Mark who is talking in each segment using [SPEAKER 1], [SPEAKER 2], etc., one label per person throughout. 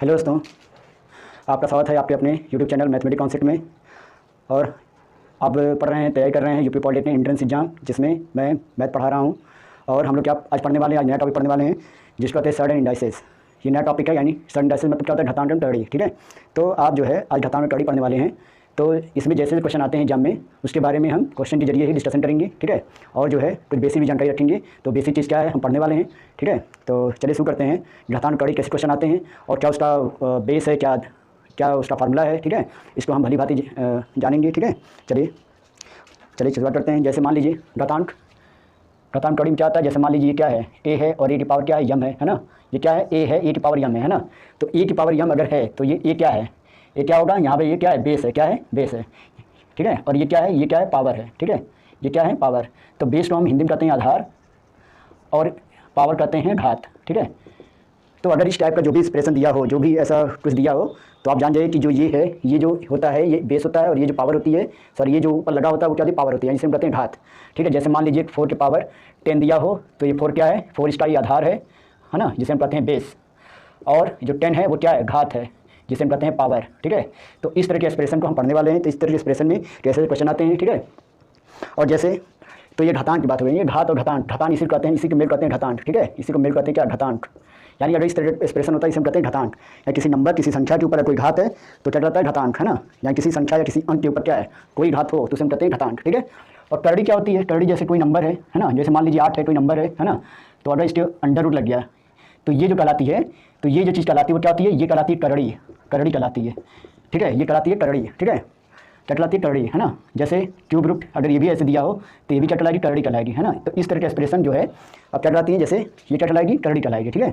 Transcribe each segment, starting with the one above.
[SPEAKER 1] Hello दोस्तों, आपका स्वागत है आपके अपने यूट्यूब चैनल मैथमेटिक कॉन्सेप्ट में। और आप पढ़ रहे हैं, तैयारी कर रहे हैं यूपी पॉलिटेक्निक एंट्रेंस एग्जाम, जिसमें मैं मैथ पढ़ा रहा हूं। और हम लोग क्या आज पढ़ने वाले हैं, आज नया टॉपिक पढ़ने वाले हैं जिसको कहते हैं सडन इंडाइसेस। ये नया टॉपिक है, यानी सडन इंडाइसेस मतलब क्या होता है, घातांक एवं टर्ड़ी। ठीक है, तो आप जो है आज घातांक एवं टर्ड़ी पढ़ने वाले हैं। तो इसमें जैसे क्वेश्चन आते हैं एग्जाम में, उसके बारे में हम क्वेश्चन के जरिए ही डिस्कशन करेंगे। ठीक है, और जो है कुछ बेसिक भी जानकारी रखेंगे। तो बेसिक चीज़ क्या है हम पढ़ने वाले हैं। ठीक है, तो चलिए शुरू करते हैं। घातांक टर्ड़ी कैसे क्वेश्चन आते हैं और क्या उसका बेस है, क्या उसका फार्मूला है। ठीक है, इसको हम भली भांति जानेंगे। ठीक है, चलिए शुरुआत करते हैं। जैसे मान लीजिए घातांक टर्ड़ी में क्या आता है, जैसे मान लीजिए ये क्या है, ए है और ए की पावर क्या है, यम है ना। ये क्या है, ए है, ए की पावर यम है ना। तो ए की पावर यम अगर है तो ये क्या है, ये क्या होगा, यहाँ पे ये क्या है, बेस है। क्या है, बेस है। ठीक है, और ये क्या है, ये क्या है, पावर है। ठीक है, ये क्या है, पावर। तो बेस को हम हिंदी में कहते हैं आधार और पावर कहते हैं घात। ठीक है, तो अगर इस टाइप का जो भी एक्सप्रेशन दिया हो, जो भी ऐसा कुछ दिया हो, तो आप जान जाइए कि जो ये है, ये जो होता है ये बेस होता है, और ये जो पावर होती है, सर ये जो ऊपर लगा होता है वो क्या होती है, पावर होती है, जिसे हम कहते हैं घात। ठीक है, जैसे मान लीजिए 4 की पावर 10 दिया हो, तो ये 4 क्या है, 4 इसका ये आधार है ना, जिसे हम कहते हैं बेस। और जो 10 है वो क्या है, घात है, जिसे हम कहते हैं पावर। ठीक है, तो इस तरह के एक्सप्रेशन को हम पढ़ने वाले हैं। तो इस तरह के एक्सप्रेशन में कैसे क्वेश्चन आते हैं। ठीक है, और जैसे तो ये घातांक की बात हो रही है, घात और घातांक इसी को कहते हैं, इसी को मेल कहते हैं घातांक। ठीक है, इसी को मेल कहते हैं क्या, घातांक। यानी अगर इस तरह का एक्सप्रेशन होता है इसे हम कहते हैं घातांक। या किसी नंबर, किसी संख्या के ऊपर कोई घात है तो क्या कहता है, घातांक, है ना। या किसी संख्या या किसी अंक के ऊपर क्या है, कोई घात हो तो उसे हम कहते हैं घातांक। ठीक है, और टर्ड़ी क्या होती है, टर्ड़ी जैसे कोई नंबर है ना, जैसे मान लीजिए 8 है, कोई नंबर है ना, तो अगर इसके अंडर रूट लग गया तो ये जो कहलाती है, तो ये जो चीज़ कहलाती है वो क्या होती है, ये कहलाती है टर्ड़ी कहलाती है। ठीक है, ये कहलाती है टर्ड़ी। ठीक है, क्या कहलाती है, टर्ड़ी, है ना। जैसे क्यूब रूट अगर ये भी ऐसे दिया हो तो ये भी क्या कहलाएगी, टर्ड़ी कहलाएगी, है ना। तो इस तरह का एक्सप्रेशन जो है अब क्या कहलाती है, जैसे ये क्या कहलाएगी, टर्ड़ी कहलाएगी। ठीक है,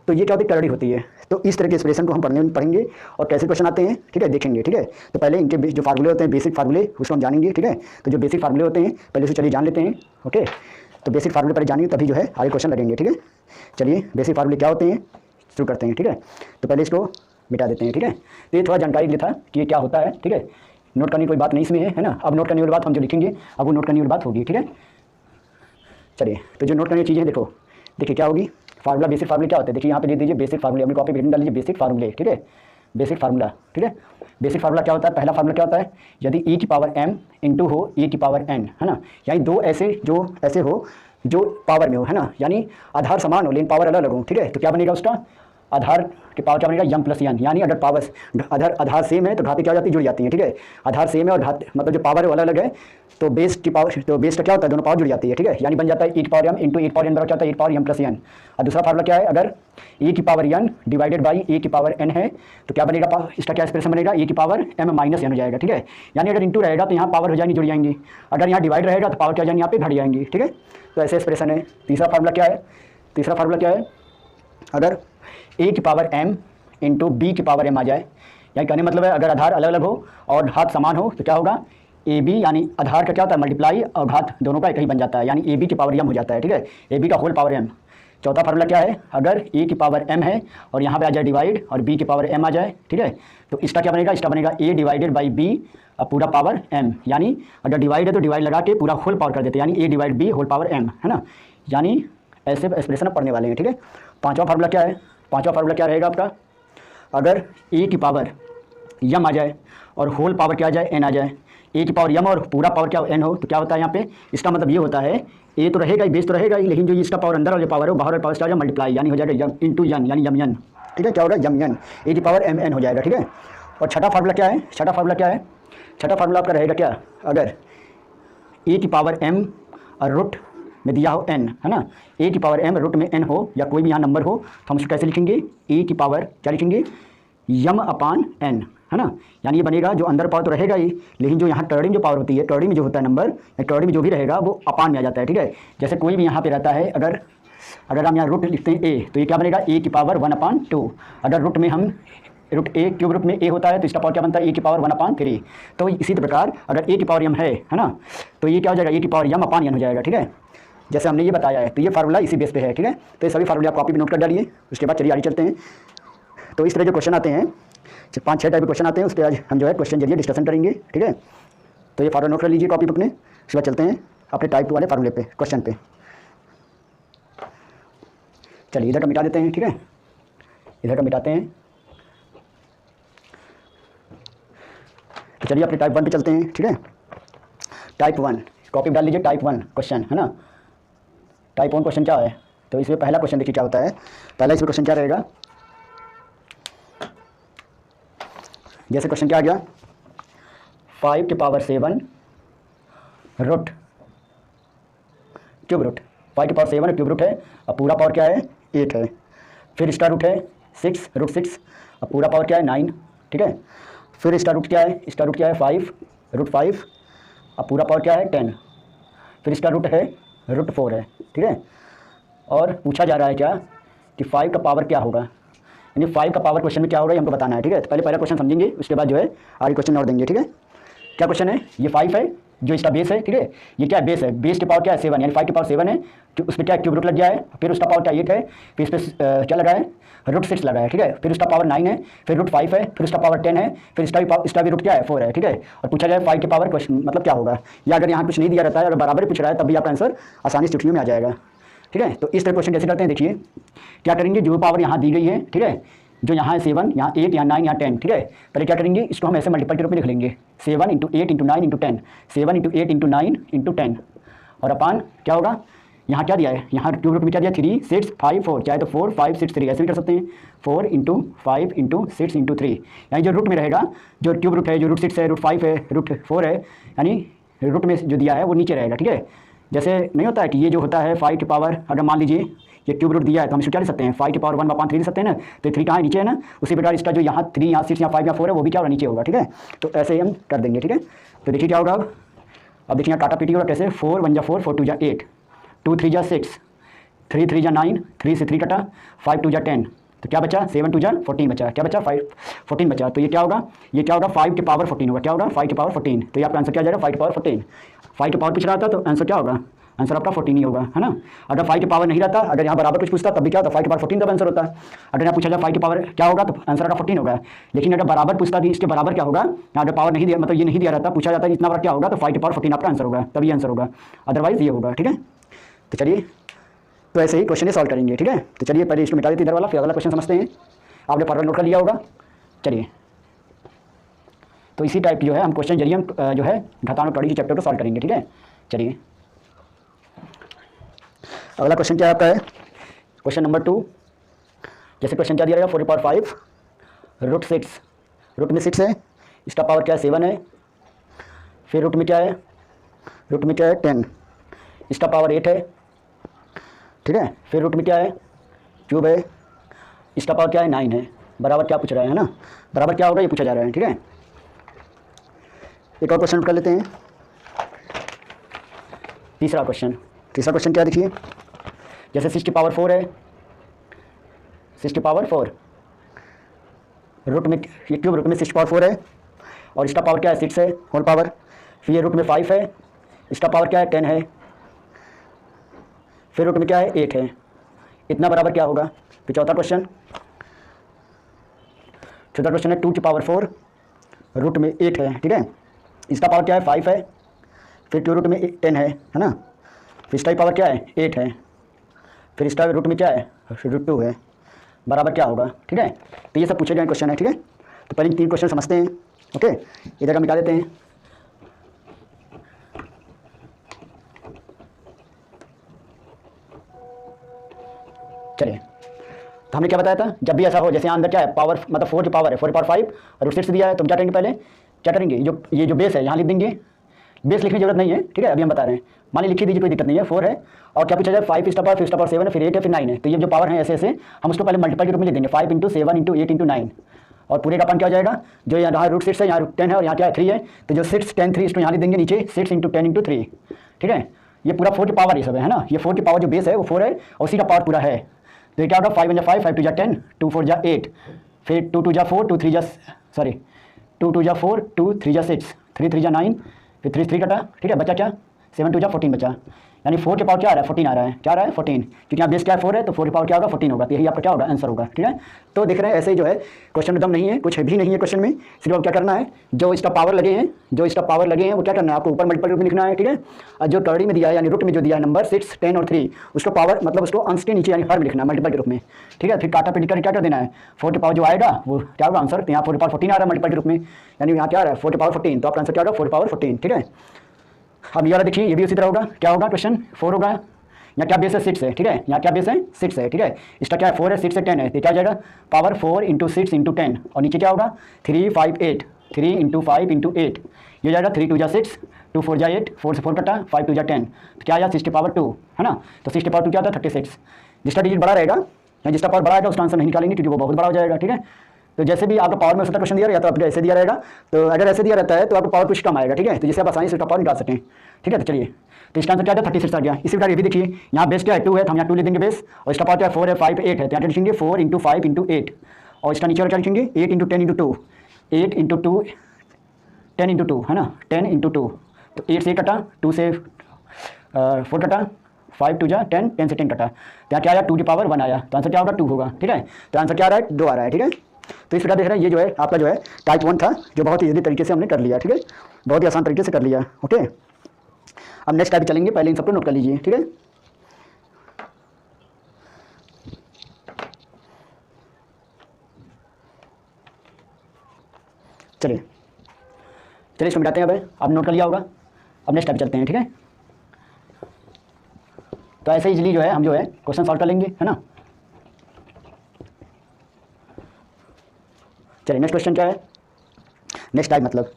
[SPEAKER 1] तो ये क्या होती है, टर्ड़ी होती है। तो इस तरह के एक्सप्रेशन को हम पढ़ेंगे और कैसे क्वेश्चन आते हैं। ठीक है, देखेंगे। ठीक है, तो पहले इनके जो फार्मूले होते हैं, बेसिक फार्मूले, उसको हम जानेंगे। ठीक है, तो जो बेसिक फार्मूले होते हैं पहले उसे चलिए जान लेते हैं। ओके, तो बेसिक फार्मूले पहले जानेंगे, तभी जो है आगे क्वेश्चन लगेंगे। ठीक है, चलिए बेसिक फार्मूले क्या होते हैं शुरू करते हैं। ठीक है, तो पहले इसको मिटा देते हैं। ठीक है, तो ये थोड़ा जानकारी के लिए था कि ये क्या होता है। ठीक है, नोट करने की कोई बात नहीं इसमें है ना। अब नोट करने वाली बात हम जो लिखेंगे अब वो नोट करने वाली बात होगी। ठीक है, चलिए तो जो नोट करने की चीज़ें देखो, देखिए क्या होगी, फार्मूला, बेसिक फार्मूले क्या होते हैं। देखिए यहाँ पे दे दीजिए बेसिक फार्मूले, अपनी कॉपी पर डाल लीजिए बेसिक फार्मूले। ठीक है, बेसिक फार्मूला। ठीक है, बेसिक फार्मूला क्या होता है, पहला फार्मूला क्या होता है, यदि e की पावर m इंटू हो e की पावर n, है ना, यानी दो ऐसे हो जो पावर में हो, है ना, यानी आधार समान हो लेकिन पावर अलग अलग हो। ठीक है, तो क्या बनेगा, उसका आधार की पावर क्या बनेगा, यम प्लस एन। यानी अगर पावर आधार सेम है तो घातें क्या हो जाती है, जुड़ जाती हैं। ठीक है, आधार सेम है और घात मतलब जो पावर है वो अलग अलग है, तो बेस की पावर, तो बेस का क्या होता है, दोनों पावर जुड़ जाती है। ठीक है, यानी बन जाता है e की पावर m इंटू e की पावर n बराबर क्या होता है, e की पावर m प्लस n। और दूसरा फार्मूला क्या है, अगर e की power n divided by e की पावर n है तो क्या बनेगा, इसका क्या एक्सप्रेशन बनेगा, e की पावर m माइनस n हो जाएगा। ठीक है, यानी अगर इंटू रहेगा तो यहाँ पावर हो जाएंगी, जुड़ जाएंगी, अगर यहाँ डिवाइड रहेगा तो पावर क्या हो जाएंगी, यहाँ पे घट जाएंगी। ठीक है, तो ऐसे एक्सप्रेशन है। तीसरा फार्मूला क्या है, तीसरा फार्मूला क्या है, अगर a की पावर m इंटू बी की पावर m आ जाए, यानी कहने मतलब है अगर आधार अलग अलग हो और घात समान हो तो क्या होगा, ए बी, यानी आधार का क्या होता है मल्टीप्लाई और घात दोनों का एक ही बन जाता है, यानी ए बी की पावर m हो जाता है। ठीक है, ए बी का होल पावर m। चौथा फार्मूला क्या है, अगर a की पावर m है और यहाँ पे आ जाए डिवाइड और b की पावर m आ जाए, ठीक है, तो इसका क्या बनेगा, इसका बनेगा a डिवाइडेड बाई b पूरा पावर m, यानी अगर डिवाइड है तो डिवाइड लगा के पूरा होल पावर कर देते हैं, यानी a divide b whole power m, है ना। यानी ऐसे एक्सप्रेशन आप पढ़ने वाले हैं। ठीक है, पांचवा फार्मूला क्या है, पांचवा फार्मूला क्या रहेगा आपका, अगर a की पावर m आ जाए और होल पावर क्या आ जाए, n आ जाए, a की पावर m और पूरा पावर क्या n हो तो क्या होता है यहाँ पे, इसका मतलब ये होता है a तो रहेगा ही, बेस तो रहेगा ही, लेकिन जो इसका पावर अंदर वाला पावर है वो बाहर वाला पावर से आ जाए मल्टीप्लाई, यानी हो जाएगा यम इंटू यन, यानी यम यन। ठीक है, क्या होगा, यम यन, a की पावर m n हो जाएगा। ठीक है, और छठा फार्मूला क्या है, छठा फार्मूला क्या है, छठा फार्मूला आपका रहेगा क्या, अगर a की पावर m और रूट में दिया हो n, है ना, a की पावर m रूट में n हो या कोई भी यहाँ नंबर हो तो हम उसको कैसे लिखेंगे, a की पावर क्या लिखेंगे, यम अपान n, है ना। यानी ये बनेगा, जो अंदर पावर तो रहेगा ही, लेकिन जो यहाँ टर्डी में जो पावर होती है, टर्डी में जो होता है नंबर, टर्डी में जो भी रहेगा वो अपान में आ जाता है। ठीक है, जैसे कोई भी यहाँ पे रहता है, अगर हम यहाँ रूट लिखते हैं a तो ये क्या बनेगा, a की पावर 1/2। अगर रूट में हम रूट a क्यूब रूट में a होता है तो इसका पावर क्या बनता है, a की पावर 1/3। तो इसी प्रकार अगर a की पावर m है ना, तो ये क्या हो जाएगा, a की पावर m अपान n हो जाएगा। ठीक है, जैसे हमने ये बताया है, तो ये फार्मूला इसी बेस पे है। ठीक है, तो ये सभी फार्मूले आप कॉपी पे नोट कर डालिए। उसके बाद चलिए आगे चलते हैं। तो इस तरह के क्वेश्चन आते हैं, 5-6 टाइप के क्वेश्चन आते हैं, उस पर आज हम जो है क्वेश्चन जरिए डिस्कशन करेंगे। ठीक है, तो ये फार्मूला नोट कर लीजिए कॉपी पे अपने। उसके बाद चलते हैं अपने टाइप 2 वाले फार्मूले पे, क्वेश्चन पे। चलिए इधर का मिटा देते हैं। ठीक है, इधर का मिटाते हैं तो चलिए अपने टाइप 1 पे चलते हैं, ठीक है। टाइप 1 कॉपी डाल लीजिए, टाइप 1 क्वेश्चन है ना। टाइप 1 क्वेश्चन क्या है, तो इसमें पहला क्वेश्चन देखिए क्या होता है। पहला इसमें क्वेश्चन क्या रहेगा, जैसे क्वेश्चन क्या आ गया, 5 की पावर 7 रूट क्यूब रूट, 5 की पावर 7 क्यूब रूट है, अब पूरा पावर क्या है 8 है। फिर स्टार रूट है 6 रूट 6, अब पूरा पावर क्या है 9, ठीक है। फिर स्टार रूट क्या है, स्टार रूट क्या है 5 रूट 5, अब पूरा पावर क्या है 10। फिर स्टार रूट है रूट 4 है, ठीक है। और पूछा जा रहा है क्या कि 5 का पावर क्या होगा, यानी 5 का पावर क्वेश्चन में क्या होगा ये हमको बताना है, ठीक है। तो पहले पहला क्वेश्चन समझेंगे, उसके बाद जो है आगे क्वेश्चन और देंगे, ठीक है। क्या क्वेश्चन है, ये 5 है जो इसका बेस है, ठीक है। ये क्या है, बेस है, बेस की पावर क्या है 7, यानी 5 की पावर 7 है, उसमें क्या क्यूब रूट लग गया है। फिर उसका पावर क्या 8 है, फिर इस पर क्या लगा है रूट 6 लगा है, ठीक है। फिर उसका पावर 9 है, फिर रूट 5 है, फिर उसका पावर 10 है, फिर इसका भी रूट क्या है 4 है, ठीक है। और पूछा जाए 5 के पावर क्वेश्चन मतलब क्या होगा, या अगर यहाँ कुछ नहीं दिया रहता है, अगर बराबर पूछ रहा है तब भी आपका आंसर आसानी से चुटकियों में आ जाएगा, ठीक है। तो इस तरह क्वेश्चन कैसे करते हैं, देखिए क्या करेंगे, जो पावर यहाँ दी गई है, ठीक है, जो यहाँ है 7, यहाँ 8, यहाँ 9, यहाँ 10, ठीक है। पहले क्या करेंगे, इसको हम ऐसे मल्टीपल के रूप में लिख लेंगे, 7 × 8 × 9 × 10, 7 × 8 × 9 × 10, और अपान क्या होगा, यहाँ क्या दिया है, यहाँ क्यूब रूट में क्या दिया 3 6 5 4, चाहे तो 4 5 6 3 ऐसे भी कर सकते हैं, 4 × 5 × 6 × 3, यानी जो रूट में रहेगा, जो क्यूब रूट है, जो रूट 6 है, रूट 5 है, रूट 4 है, यानी रूट में जो दिया है वो नीचे रहेगा, ठीक है। जैसे नहीं होता है कि ये जो होता है 5 की पावर, अगर मान लीजिए ये क्यूब रूट दिया है तो हम इसको क्या लिख सकते हैं, 5 की पावर 1/3 लिख सकते हैं ना। तो 3 कहाँ है, नीचे है ना। उसी प्रकार इसका जो यहाँ 3, यहाँ 6, यहाँ 5, यहाँ 4 है वो भी क्या होगा, नीचे होगा, ठीक है। तो ऐसे ही हम कर देंगे, ठीक है। तो देखिए क्या होगा, अब देखिए यहाँ काटा पीटी होगा कैसे, 4 1 4, 4 2 8, 2 3 6, 3 3 9, 3 से 3 कटा, 5 2 10, तो क्या बचा 7 2 14 बचा, क्या बचा 5 14 बचा। तो ये क्या होगा, ये क्या होगा 5 की पावर 14 होगा, क्या होगा 5 की पावर 14। तो ये आपका आंसर क्या जाएगा 5 की पावर 14। 5 की पावर पूछ रहा था तो आंसर क्या होगा, आंसर आपका 14 ही होगा, है ना। अगर 5 की पावर नहीं रहता, अगर यहाँ बराबर कुछ पूछता तब भी क्या होता, 5 की पावर 14 का आंसर होता। अगर यहाँ पूछा जाए 5 की पावर क्या होगा तो आंसर आपका 14 होगा। लेकिन अगर बराबर पूछता थी इसके बराबर क्या होगा, यहाँ अगर पावर नहीं दिया, मतलब ये नहीं दिया रहता, पूछा जाता है इतना बड़ा क्या होगा, तो 5 की पावर 14 आपका आंसर होगा, तभी आंसर होगा, अदरवाइज ये होगा, ठीक है। तो चलिए, तो ऐसे ही क्वेश्चन सॉल्व करेंगे, ठीक है। तो चलिए पहले इसको मिटा देते इधर वाला, फिर अगला क्वेश्चन समझते हैं। आपने फॉर्मूला नोट कर लिया होगा, चलिए। तो इसी टाइप की जो है हम क्वेश्चन जरिए हम जो है घातांक टॉडी के चैप्टर को सॉल्व करेंगे, ठीक है। चलिए अगला क्वेश्चन क्या आता है, क्वेश्चन नंबर 2। जैसे क्वेश्चन क्या दिया रहेगा, 4 की पावर 5 रूट 6, रूट में 6 है, इसका पावर क्या है 7 है, फिर रूट में क्या है, रूट में क्या है 10, इसका पावर 8 है, ठीक है। फिर रूट में क्या है क्यूब है, इसका पावर क्या है 9 है, बराबर क्या पूछ रहा है ना, बराबर क्या होगा ये पूछा जा रहा है, ठीक है। एक और क्वेश्चन कर लेते हैं, तीसरा क्वेश्चन क्या देखिए, जैसे 6 की पावर 4 है, 6 की पावर 4, रूट में ये क्यूब रूट में 6 की पावर 4 है, और इसका पावर क्या है 6 है होल पावर, फिर ये रूट में 5 है, इसका पावर क्या है 10 है, फिर रूट में क्या है 8 है, इतना बराबर क्या होगा। फिर चौथा क्वेश्चन है 2 की पावर 4 रूट में 8 है, ठीक है, इसका पावर क्या है 5 है, फिर क्यूब रूट में 10 है ना, फिर इसका पावर क्या है 8 है, फिर इसका रूट में क्या है रूट 2 है, बराबर क्या होगा, ठीक है। तो ये सब पूछे गए क्वेश्चन है, ठीक है। तो पहले 3 क्वेश्चन समझते हैं, ओके, इधर का मिटा देते हैं। चलिए, तो हमने क्या बताया था, जब भी ऐसा हो, जैसे यहाँ अंदर क्या है पावर, मतलब 4 की पावर है, 4 की पावर 5 रूट 6 दिया है, तो हम क्या करेंगे, पहले क्या करेंगे, ये जो बेस है यहाँ लिख देंगे, बेस लिखने की जरूरत नहीं है, ठीक है, अभी हम बता रहे हैं, मान ली लिखी दीजिए, कोई दिक्कत नहीं है, 4 है, और क्या पूछा जाए 5 इसका पावर, फिर इसका पावर 7 है, फिर 8 है, फिर 9 है। तो ये जो पावर है ऐसे ऐसे हम उसको पहले मल्टीपल के रूप में लिख देंगे, 5 × 7 × 8 × 9, और पूरे का अपन क्या हो जाएगा, जो यहाँ रूट 6 है, यहाँ रूट 10 है, और यहाँ क्या है 3 है, तो जो 6 10 3 इसको यहाँ लिख देंगे नीचे, 6 × 10 × 3, ठीक है। ये पूरा 4 की पावर ये सब है ना, ये 4 की पावर जो बेस है वो 4 है, और उसी का पावर पूरा है। तो ये क्या होगा 5 × 5, 5 2 10, 2 4 8, फिर 2 2 4, 2 3 सॉरी 2 2 4, 2 3 6, 3 3 9, फिर 3 3 कटा, ठीक है, बचा क्या 7 2 14 बचा, यानी 4 के पावर क्या आ रहा है 14 आ रहा है, क्या आ रहा है 14, क्योंकि यहाँ बेस क्या है 4 है तो 4 के पावर क्या होगा 14 होगा, तो यही आपका क्या होगा आंसर होगा। ठीक है, तो देख रहे हैं ऐसे ही जो है क्वेश्चन में दम नहीं है, कुछ भी नहीं है क्वेश्चन में, सिर्फ अब क्या करना है जो इसका पावर लगे हैं, जो इसका पावर लगे हैं वो क्या करना है आपको ऊपर मल्टीपल रूप में लिखना है। ठीक है, और जो टर्डी में दिया है यानी रूट में जो दिया है नंबर 6, 10 और 3 उसको पावर मतलब उसको अंश के नीचे यानी हर में लिखना है मल्टीपल के रूप में। ठीक है, फिर काटा पीट करके क्या कर देना है 4 के पावर जो आएगा वो क्या होगा आंसर, तो यहाँ 4 के पावर 14 आ रहा है मल्टीपल के रूप में, यानी यहाँ क्या आ रहा है 4 के पावर 14, तो आपका आंसर क्या होगा 4 के पावर 14। ठीक है, अब ये वाला देखिए ये भी उसी तरह होगा, क्या होगा क्वेश्चन 4 होगा, यहाँ क्या बेस है 6 है। ठीक है, यहाँ क्या बेस है 6 है। ठीक है, इसका क्या है 4 है 6 है 10 है, तो क्या जाएगा पावर 4 इंटू 6 इंटू 10 और नीचे क्या होगा 3 5 8, 3 इंटू 5 इंटू 8, ये जाएगा 3 2 जा 6, 2 4 जा 8, 4 से 4 कटा 5 2 जा 10, तो क्या आया 6 की पावर 2 है ना, तो 6 की पावर 2 क्या होता है 36। जिसका डिजिट बड़ा रहेगा या जिसका पावर बड़ा आएगा उसका आंसर नहीं निकालेंगे क्योंकि वो बहुत बड़ा हो जाएगा। ठीक है, तो जैसे भी आपका पावर में उसका क्वेश्चन दिया रहेगा तो आपको ऐसे दिया रहेगा, तो अगर ऐसे दिया रहता है तो आपको पावर कुछ कम आएगा। ठीक है, तो जिससे आप आसानी से उसका पावर निकाल सकते हैं। ठीक है, तो चलिए तो इसका आंसर क्या था 36 आ गया। इसी प्रकार ये भी देखिए यहाँ बेस क्या है 2 है तो हम यहाँ 2 लिख देंगे बेस, और इसका पावर क्या है 4 है 5 8 है तो यहाँ लिखेंगे 4 इंटू 5 इंटू 8, और इसका नीचे क्या लिखेंगे 8 इंटू 10 इंटू 2, 8 इंटू 2 10 इंटू 2 है ना, 10 इंटू 2, तो 8 से कटा 2 से 4 कटा 5 2 जा 10, 10 से 10 कटा, तो यहाँ क्या आया 2 की पावर 1 आया, तो आंसर क्या होगा 2 होगा। ठीक है, तो आंसर क्या आ रहा है 2 आ रहा है। ठीक है, तो इस प्रकार देख रहे हैं ये जो है आपका जो है टाइप 1 था जो बहुत ही ईजी तरीके से हमने कर लिया। ठीक है, बहुत ही आसान तरीके से कर लिया। ओके, अब नेक्स्ट टाइप चलेंगे, पहले इन सबको नोट कर लीजिए। ठीक है, चलिए इसको मिटाते हैं। अब नोट कर लिया होगा, अब नेक्स्ट टाइप चलते हैं। ठीक है, तो ऐसे इजीली जो है हम जो है क्वेश्चन सॉल्व कर लेंगे है ना। चलिए नेक्स्ट क्वेश्चन क्या है, नेक्स्ट टाइप मतलब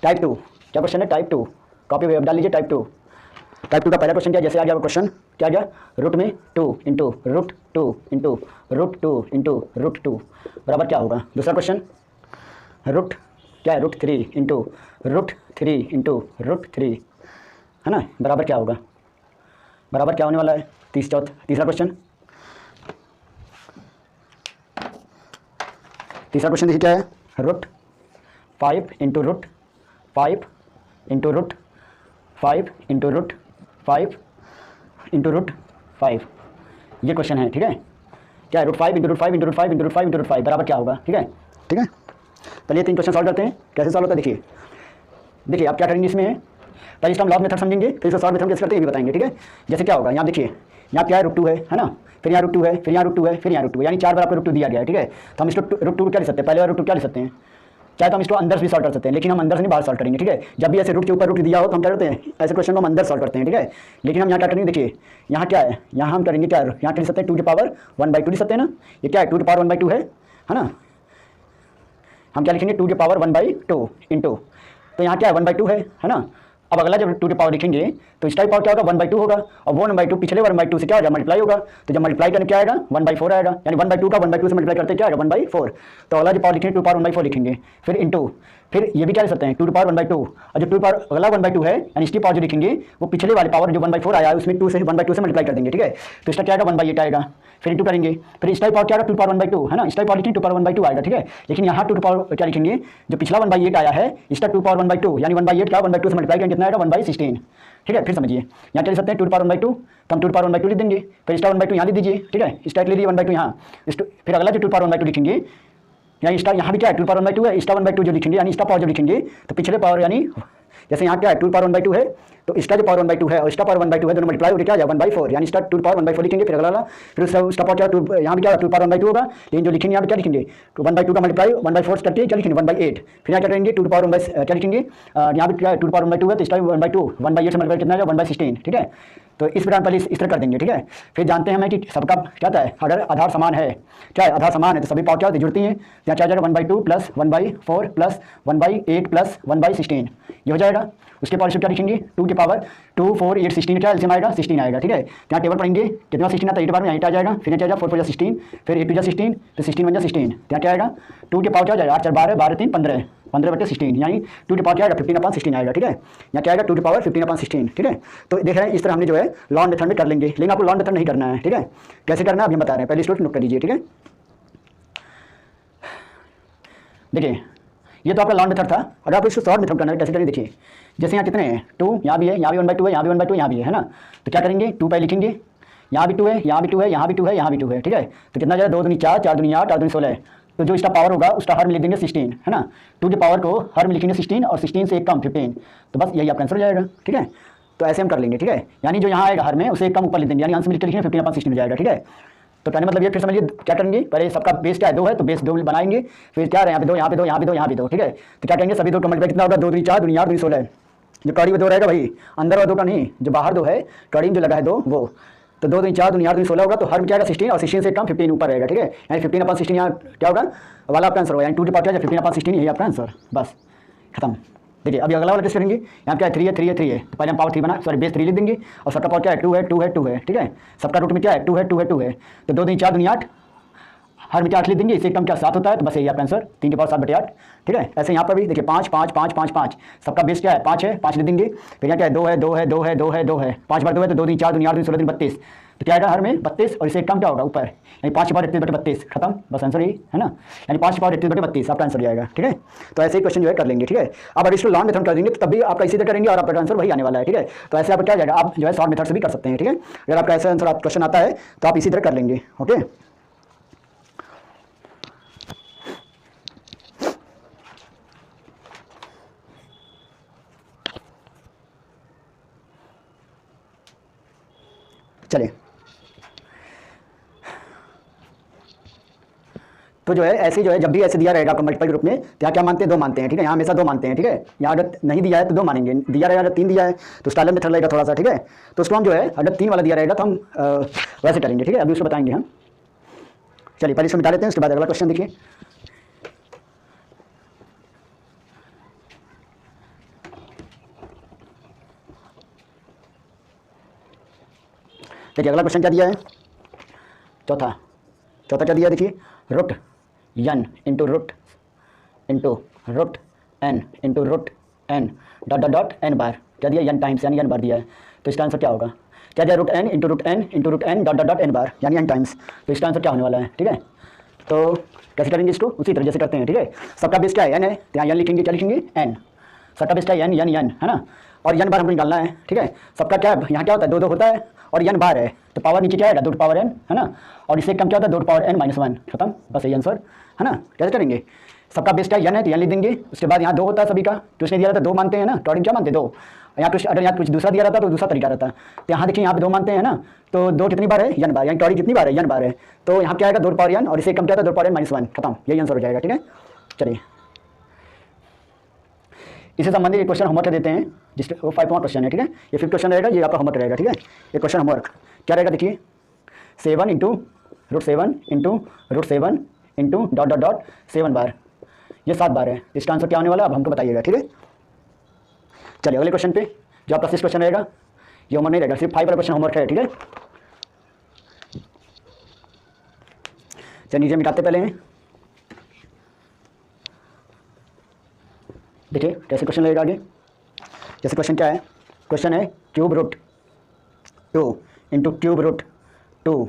[SPEAKER 1] टाइप 2, क्या क्वेश्चन है टाइप 2, कॉपी पे डाल लीजिए टाइप 2। टाइप 2 का पहला क्वेश्चन क्या जैसे आ गया वो क्वेश्चन क्या आ गया रूट में 2 into root 2 into root 2 into root 2 बराबर क्या होगा। दूसरा क्वेश्चन रूट क्या है root 3 into root 3 into root 3 है ना, बराबर क्या होगा, बराबर क्या होने वाला है। तीसरा क्वेश्चन देखिए क्या है root 5 into root 5 into root 5 into root 5 into root 5, ये क्वेश्चन है। ठीक है, क्या है root 5 into root 5 into root 5 into root 5 into root 5 बराबर क्या होगा। ठीक है, चलिए 3 क्वेश्चन सॉल्व करते हैं। कैसे सॉल्व होता है देखिए आप क्या करेंगे इसमें, पहले इसका हम लॉग मेथड समझेंगे फिर इसका सॉल्व मेथड कैसे करते हैं ये भी बताएंगे। ठीक है, जैसे क्या होगा यहाँ देखिए यहाँ क्या है रूट 2 है ना, फिर यहाँ रूट 2 है, फिर यहाँ रूट 2 है, फिर यहाँ रूट 2 यानी 4 बार आपको रूट 2 दिया गया है। ठीक है, तो हम इसको रूट 2 क्या लिख सकते हैं, पहले वाला रूट 2 क्या लिख सकते हैं, चाहे तो हम इसको अंदर से भी सॉल्व कर सकते हैं लेकिन हम अंदर से नहीं बाहर सॉल्व करेंगे। ठीक है, जब भी ऐसे रूट के ऊपर रूट दिया हो तो हम क्या करते हैं ऐसे क्वेश्चन को हम अंदर सॉल्व करते हैं। ठीक है, लेकिन हम यहाँ क्या करेंगे देखिए यहाँ क्या है, यहाँ हम करेंगे क्या, यहाँ लिख सकते हैं 2 की पावर 1/2 लिख सकते हैं ना, ये क्या है 2 की पावर 1/2 है ना, हम क्या लिखेंगे 2 की पावर 1/2 इंटू, तो यहाँ क्या है 1/2 है ना। अब अगला जब 2 की पावर लिखेंगे तो इसका पावर क्या होगा 1/2 होगा, और वो 1/2 पिछले 1/2 से क्या होगा मल्टीप्लाई होगा, तो जब मल्टीप्लाई करने क्या आएगा 1/4 आएगा, यानी 1/2 का 1/2 से मल्टीप्लाई करते क्या आएगा 1/4, तो अगला जो पावर लिखेंगे 2 पावर 1/4 लिखेंगे, फिर इंटू, फिर ये भी क्या लिख सकते हैं 2 की पावर 1/2, और जो 2 पावर अगला 1/2 है यानी इसकी पावर जो लिखेंगे वो पिछले वाले पावर जो 1/4 आया है उसमें 2 से 1/2 से मल्टीप्लाई कर देंगे। ठीक है, तो इसका क्या आएगा 1/8 आएगा, फिर इंटू करेंगे, फिर इसका पावर क्या आएगा 2 पावर 1/2 है ना, इसका पावर लिखेंगे 2 पावर 1/2 आएगा। ठीक है, लेकिन यहाँ 2 पावर क्या लिखेंगे जो पिछला 1/8 आया है इसका 2 पावर 1/2 यानी 1/8 क्या 1/2 से मल्टीप्लाई करेंगे कितना आएगा 1/16। ठीक है, फिर समझिए यहाँ क्या लिख सकते हैं 2 पावर 1/2, तो हम 2 पावर 1/2 लिख देंगे, फिर इसका 1/2 यहाँ लिख दीजिए। ठीक है, इसका ले लीजिए 1/2 यहाँ, फिर अगला जो 2 पावर 1/2 लिखेंगे यानी इसका यहाँ भी क्या है 2 पावर 1/2 है, इसका 1/2 जो लिखेंगे यानी इसका पावर जो लिखेंगे तो पिछले पावर यानी जैसे यहाँ क्या है 2 पावर 1/2 है तो इसका जो पावर 1/2 है और इसका पावर 1/2 है दोनों मल्टीप्लाई होकर क्या आ 1/4 यानी इसका 2 पावर 1/4 लिखेंगे, फिर अगला फिर उसका पावर क्या यहाँ भी क्या 2 पावर 1/2 होगा, लेकिन जो लिखेंगे यहाँ पे क्या लिखेंगे 1/2 का मल्टीप्लाई 1/4 करके क्या लिखेंगे 1/8, फिर यहाँ क्या करेंगे 2 पावर 1 क्या लिखेंगे यहाँ भी क्या 2 पावर 1/2 है तो इसका 1/2 1/8 से मल्टीप्लाई कितना आएगा 1/16। ठीक है, तो इस प्रकार पहले इस तरह कर देंगे। ठीक है, फिर जानते हैं हमें कि सबका क्या है अगर आधार समान है, क्या है आधार समान है तो सभी पावर क्या होती है जुड़ती हैं, यहाँ क्या जाएगा 1/2 प्लस 1/4 प्लस 1/8 प्लस 1/16 ये हो जाएगा। उसके पावर क्या लिखेंगे 2 की पावर 2 4 8 16 क्या एलसीएम आएगा 16 आएगा। ठीक है, यहाँ टेबल पढ़ेंगे कितना 16 आता है 8 बार में यहाँ आ जाएगा, फिर क्या जाएगा 4 4 16 फिर 8 2 16 फिर 16 1 16, यहाँ क्या आएगा 2 की पावर क्या जाएगा 8 4 12 12 3 15 15/16 यानी 2 की पावर क्या आएगा 15/16 आएगा। ठीक है, यहाँ क्या आएगा 2 की पावर 15/16। ठीक है, तो देख रहे हैं इस तरह हमने जो है लॉन्ग मेथड में कर लेंगे, लेकिन आपको लॉन्ग मेथड नहीं करना है। ठीक है, कैसे करना है अभी हम बता रहे हैं, पहले स्टूडेंट नोट कर लीजिए। ठीक है, देखिए ये तो आपका लॉन्ग मेथड था। अगर आप इसको शॉर्ट मेथड करना है कैसे करेंगे देखिए, जैसे यहाँ कितने हैं 2, यहाँ भी है, यहाँ भी 1/2 है, यहाँ भी 1/2, यहाँ भी है ना। तो क्या करेंगे 2 पहले लिखेंगे, यहाँ भी 2 है, यहाँ भी 2 है, यहाँ भी 2 है, यहाँ भी 2 है, ठीक है। तो कितना जाएगा 2 दूनी 4, 4 दूनी 8, 8 दूनी 16। तो जो इसका पावर होगा उसका हर में लिख देंगे 16, है ना। 2 के पावर को हर में लिखेंगे 16 और 16 से एक कम 15। तो बस यही आपका आंसर हो जाएगा, ठीक है। तो ऐसे हम कर लेंगे, ठीक है। यानी जो यहाँ आएगा हर में उसे एक कम ऊपर लिख देंगे, यानी आंसर लिख के लिखेंगे 15/16 हो जाएगा, ठीक है। तो कहने मतलब ये फिर समझिए क्या करेंगे, पहले सबका बेस क्या है 2 है, तो बेस 2 बनाएंगे, फिर क्या है यहाँ पे 2, यहाँ पे 2, यहाँ पे 2, यहाँ पे 2, ठीक है। तो क्या करेंगे सभी 2 का मल्टीप्लाई कितना होगा 2 दूनी 4, दूनी 8, दूनी 16। जो कड़ी में 2 रहेगा भाई, अंदर वाला 2 का नहीं, जो बाहर 2 है कड़ी में जो लगा है 2 वो। तो 2 दूनी 4, दूनी 8, दूनी 16 होगा, तो हर में क्या आएगा 16 और 16 से कम 15 ऊपर रहेगा, ठीक है। यानी 15/16 यहाँ क्या होगा वाला आपका आंसर होगा, यानी 2 के पावर क्या है 15/16 यही आपका आंसर, बस खत्म। देखिए अभी अगला वाला टेस्ट करेंगे। यहाँ क्या है 3 है, 3 है, 3 है, तो पहले हम पावर 3 बना सॉरी बेस 3 लिख देंगे, और सबका पावर क्या है 2 है, 2 है, 2 है, ठीक है। सबका रूट में क्या है 2 है, 2 है, 2 है। तो 2 दूनी 4, दूनी 8, हर में क्या 8 लिख देंगे, इससे कम क्या 7 होता है, तो बस यही आपका आंसर 3 के पावर 7/8, ठीक है। ऐसे यहाँ पर भी देखिए 5 5 5 5 5, सबका बेस क्या है 5 है, 5 लिख देंगे। फिर यहाँ क्या है 2 है, 2 है, 2 है, 2 है, 2 है, 5 बार 2 है, तो 2 दूनी 4, दूनी 8, दूनी 16, 32। तो क्या आएगा हर में 32, और इससे कम क्या होगा ऊपर, यानी 5 के पावर 31/32, खत्म, बस आंसर यही है ना। यानी 5 के पावर 31/32 आपका आंसर जाएगा, ठीक है। तो ऐसे ही क्वेश्चन जो है कर लेंगे, ठीक है। अब अगर इसको लॉन्ग मेथड कर देंगे तो तब भी आपका इसी तरह करेंगे और आपका आंसर वही आने वाला है, ठीक है। तो ऐसे आप क्या जाएगा, आप जो है शॉर्ट मेथड से भी कर सकते हैं, ठीक है। अगर आपका ऐसा आंसर क्वेश्चन आता है तो आप इसी तरह कर लेंगे, ओके। चलिए तो जो है ऐसे जो है जब भी ऐसे दिया रहेगा आपका मल्टीपल ग्रुप में, तो यहाँ क्या मानते हैं 2 मानते हैं, ठीक है। यहाँ हमेशा 2 मानते हैं, ठीक है। यहाँ अगर नहीं दिया है तो 2 मानेंगे, दिया रहेगा अगर 3 दिया है तो स्टाइलर मेथड लगेगा थोड़ा सा, ठीक है। तो उसको हम जो है अगर 3 वाला दिया रहेगा तो हम वैसे करेंगे, ठीक है। अभी उसको बताएंगे हम। चलिए पहले इसको मिटा लेते हैं, उसके बाद अगला क्वेश्चन देखिए। देखिए अगला क्वेश्चन क्या दिया है, चौथा क्या दिया है देखिए, root n into root n into root n dot dot dot n बार, क्या दिया n टाइम्स, यानी n बार दिया है। तो इसका आंसर क्या होगा, क्या दिया root n into root n dot dot dot n बार, यानी n टाइम्स। तो इसका आंसर क्या होने वाला है, ठीक है। तो कैसे करेंगे इसको, उसी तरह जैसे करते हैं, ठीक है। सबका बेस क्या है n है, तो यहाँ n लिखेंगे, क्या लिखेंगे n। सबका बेस क्या है n है ना, और n बार हमको निकालना है, ठीक है। सबका क्या है यहाँ क्या होता है 2 2 होता है और n बार है, तो पावर नीचे क्या है 2 पावर n, है ना। और इससे कम क्या होता है 2 पावर n - 1, खत्म, बस यही आंसर है ना। कैसे करेंगे, सबका बेस क्या n है तो n लिख देंगे। उसके बाद यहाँ 2 होता है सभी का, तो उसने दिया रहता 2 मानते हैं ना, टॉरिंग क्या मानते हैं 2। यहाँ कुछ अगर यहाँ कुछ दूसरा दिया रहता तो दूसरा तरीका रहता। तो यहाँ देखिए यहाँ पे 2 मानते हैं ना, तो 2 कितनी बार है n बार, यानी टॉरिंग कितनी बार है n बार है। तो यहाँ क्या आएगा 2 पावर n, और इससे कम क्या होता है 2 पावर n - 1, खत्म, यही आंसर हो जाएगा, ठीक है। चलिए इससे संबंधित एक क्वेश्चन होमवर्क देते हैं, जिसके वो 5वां क्वेश्चन है, ठीक है। ये 5th क्वेश्चन रहेगा, ये आपका होमवर्क रहेगा, ठीक है। ये क्वेश्चन होमवर्क क्या रहेगा देखिए, 7 into √7 into √7 into dot dot dot 7 बार, ये 7 बार है। इसका आंसर क्या होने वाला है अब हमको बताइएगा, ठीक है। चलिए अगले क्वेश्चन पे, जो आपका 6th क्वेश्चन रहेगा, ये होमवर्क नहीं रहेगा, सिर्फ 5 वाला क्वेश्चन होमवर्क है, ठीक है। चलिए नीचे मिटाते पहले हैं, देखिए कैसे क्वेश्चन लगेगा आगे। जैसे क्वेश्चन क्या है, क्वेश्चन है cube root 2 into cube root 2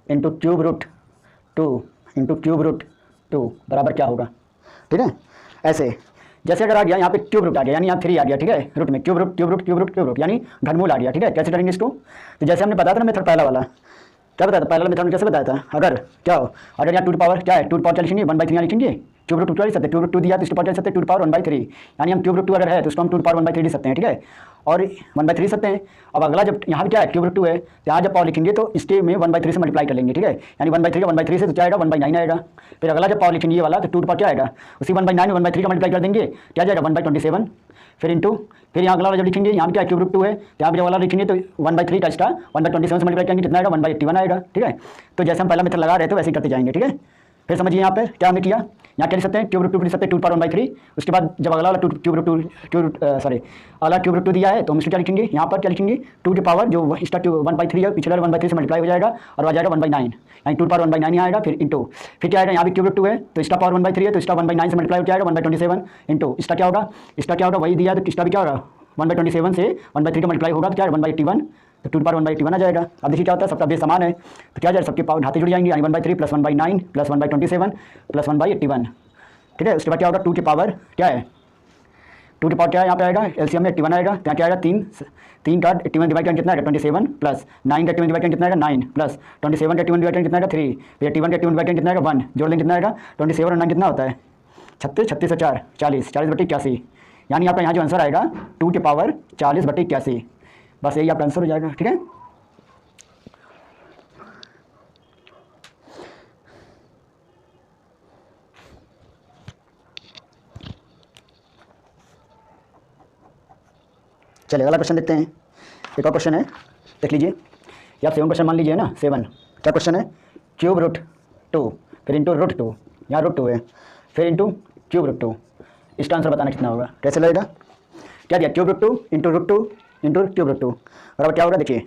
[SPEAKER 1] into cube root 2 into cube root 2 बराबर क्या होगा, ठीक है। ऐसे जैसे अगर आ गया यहाँ पे क्यूब रूट आ गया, यानी यहाँ 3 आ गया, ठीक है। रूट में cube root cube root cube root cube root, यानी घनमूल आ गया, ठीक है। कैसे करेंगे इसको, तो जैसे हमने बताया था ना मेथड पहला वाला, क्या बताया था पहला मेथड में, कैसे बताया था, अगर क्या हो, अगर यहाँ 2 पावर क्या है 2 पावर क्या लिखेंगे 1/3 यहाँ लिखेंगे, क्यूब रूट 2 लिख सकते हैं, क्यूब रूट 2 दिया तो इसको पावर चल सकते हैं 2 पावर 1/3, यानी हम क्यूब रूट 2 अगर है तो उसको हम 2 पावर 1/3 लिख सकते हैं, ठीक है। और 1/3 लिख सकते हैं। अब अगला जब यहाँ पे क्या है क्यूब रूट 2 है, तो यहाँ जब पावर लिखेंगे तो इसके में 1/3 से मल्टीप्लाई कर लेंगे, ठीक है। यानी 1/3 का 1/3 से तो क्या आएगा 1/9 आएगा। फिर अगला जब पावर लिखेंगे ये वाला, तो 2 पावर क्या आएगा, उसी 1/9 में 1/3 का मल्टीप्लाई कर देंगे, क्या जाएगा 1/27। फिर इंटू फिर यहाँ अगला वाला जब लिखेंगे, यहाँ क्या क्यूब रूट 2 है, तो यहाँ पे जब वाला लिखेंगे तो 1/3 का इसका 1/27 से मल्टीप्लाई करेंगे कितना आएगा 1/81 आएगा, ठीक है। तो जैसे हम पहला मेथड लगा रहे थे वैसे ही करते जाएंगे, ठीक है। फिर समझिए यहाँ पे क्या हमने किया, यहाँ क्या लिख सकते हैं क्यूब रूट 2 लिख सकते हैं 2 पावर 1/3। उसके बाद जब अगला वाला क्यूब रूट 2 दिया है तो हम इसको क्या लिखेंगे, यहाँ पर क्या लिखेंगे 2 की पावर जो इसका 1/3 है पिछले 1/3 से मल्टीप्लाई हो जाएगा और आ जाएगा 1/9, यानी 2 पावर 1/9 आएगा। फिर इंटू फिर क्या आएगा, यहाँ भी क्यूब रूट 2 है तो इसका पावर 1/3 है तो इसका 1/9 से मल्टीप्लाई हो जाएगा 1/27 इंटू इसका क्या होगा, वही दिया तो इसका भी क्या होगा 1/27 से 1/3 का मल्टीप्लाई होगा तो क्या है 1/81, तो 2 पावर 1/81 आ जाएगा। अब देखिए क्या होता है, सबका बेस समान है तो क्या जाएगा सबके पावर घाते जुड़ जाएंगे, यानी 1/3 प्लस 1/9 प्लस 1/27 प्लस 1/81, ठीक है। उसके बाद क्या होगा, 2 की पावर क्या है, 2 की पावर क्या है यहाँ पे आएगा, एलसीएम में 81 आएगा, तो यहाँ क्या आएगा 3 का 81 डिवाइड करके कितना आएगा 27 प्लस 9 का 81 डिवाइड करके कितना आएगा 9 प्लस 27 का 81 डिवाइड करके कितना आएगा 3, फिर 81 का 81 डिवाइड करके कितना आएगा 1, जोड़ लेंगे कितना आएगा 27 और 9 कितना होता है 36, 36 से 4 40, 40/81, यानी आपका यहाँ जो आंसर आएगा 2 की पावर 40/81, बस यही आपका आंसर हो जाएगा। ठीक है, चलिए अगला क्वेश्चन देखते हैं। एक और क्वेश्चन है, देख लीजिए, या 7 क्वेश्चन मान लीजिए ना, 7 क्या क्वेश्चन है, क्यूब रूट 2 फिर इंटू रूट 2, यहाँ रूट 2 है, फिर इंटू क्यूब रूट 2, इसका आंसर बताना कितना होगा, कैसे लगेगा, क्या दिया cube root 2 into root 2 into cube root 2 बराबर क्या होगा, देखिए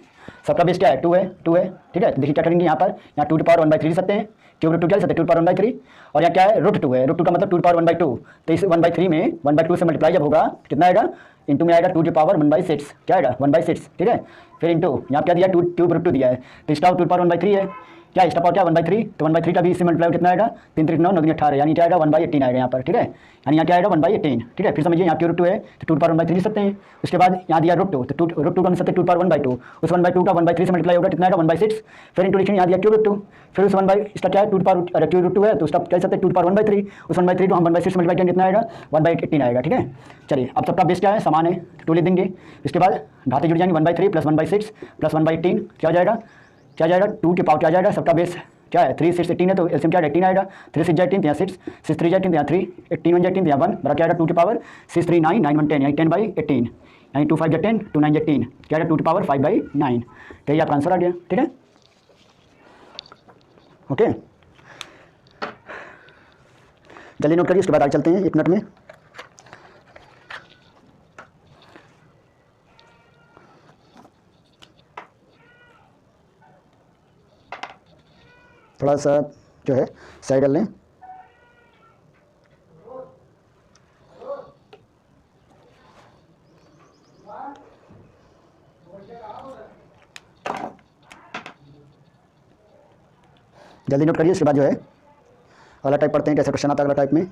[SPEAKER 1] सबका बेस क्या है 2 है, ठीक है। देखिए क्या करेंगे यहाँ पर, यहाँ 2 की पावर 1/3 लिख सकते हैं, क्यूब रूट 2 क्या लिख सकते हैं 2 की पावर 1/3, और यहाँ क्या है रूट 2 है, रूट 2 का मतलब 2 की पावर 1/2, तो इस 1/3 में 1/2 से मल्टीप्लाई जब होगा कितना आएगा, इंटू में आएगा 2 की पावर 1/6, क्या आएगा 1/6, ठीक है। फिर इंटू यहाँ क्या दिया 2 क्यूब रूट 2 दिया है, तो इसका 2 की पावर 1/3 है, क्या इसका पावर क्या 1/3, तो 1/3 का भी इससे मल्टीप्लाई कितना आएगा 3 3 9 9 18, यानी क्या आएगा 1/18 आएगा यहाँ पर, ठीक है, यानी यहाँ क्या आएगा 1/18, ठीक है। फिर समझिए यहाँ क्यूब रूट 2 है तो 2 की पावर 1/3 लिख सकते हैं, उसके बाद यहाँ दिया रूट 2, तो रूट 2 का मिल सकते 2 की पावर 1/2, उस 1/2 का 1/3 से मल्टीप्लाई होगा कितना आएगा 1/6, फिर इंटू लिखेंगे यहाँ दिया क्यूब रूट 2, फिर उस 1 इसका क्या है 2 की पावर क्यूब रूट 2 है तो उसका क्या सकते 2 की पावर 1/3, उस 1/3 को हम 1/6 से मल्टीप्लाई करेंगे कितना आएगा 1/18 आएगा, ठीक है। चलिए अब सबका बेस क्या है, समान है, 2 लिख देंगे, इसके बाद घाते जुड़ जाएंगे 1/3 प्लस 1/6 प्लस 1/18 क्या हो जाएगा 2 की पावर क्या आ जाएगा, सबका बेस क्या है 3 6 18 है, तो एलसीएम क्या 18 आएगा, 3 6 18 तो यहाँ 6 6 3 18 तो यहाँ 3 18 1 18 तो यहाँ 1 बड़ा क्या आएगा 2 की पावर 6 3 9 9 1 10, यानी 10/18, यानी 2 5 10 2 9 18 क्या आएगा 2 की पावर 5/9, तो ये आपका आंसर आ गया, ठीक है। ओके, जल्दी नोट करिए, उसके बाद आगे चलते हैं 1 मिनट में। थोड़ा सा जो है साइड कर लें, जल्दी नोट करिए, उसके बाद जो है अगला टाइप पढ़ते हैं, कैसे क्वेश्चन आता है अगला टाइप में।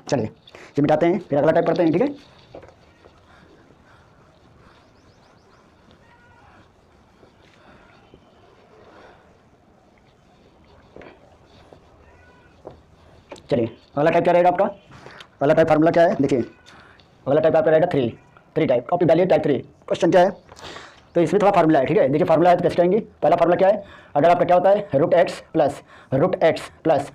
[SPEAKER 1] चलिए ये मिटाते हैं, फिर अगला टाइप करते हैं, ठीक है। चलिए अगला टाइप क्या रहेगा आपका, अगला टाइप फार्मूला क्या है, देखिए अगला टाइप आपका रहेगा 3 टाइप, कॉपी डालिए टाइप 3, क्वेश्चन क्या है, तो इसमें थोड़ा फार्मूला है, ठीक है। देखिए फार्मूला है तो कैसे करेंगे, पहला फार्मूला क्या है, अगर आपका क्या होता है root x plus plus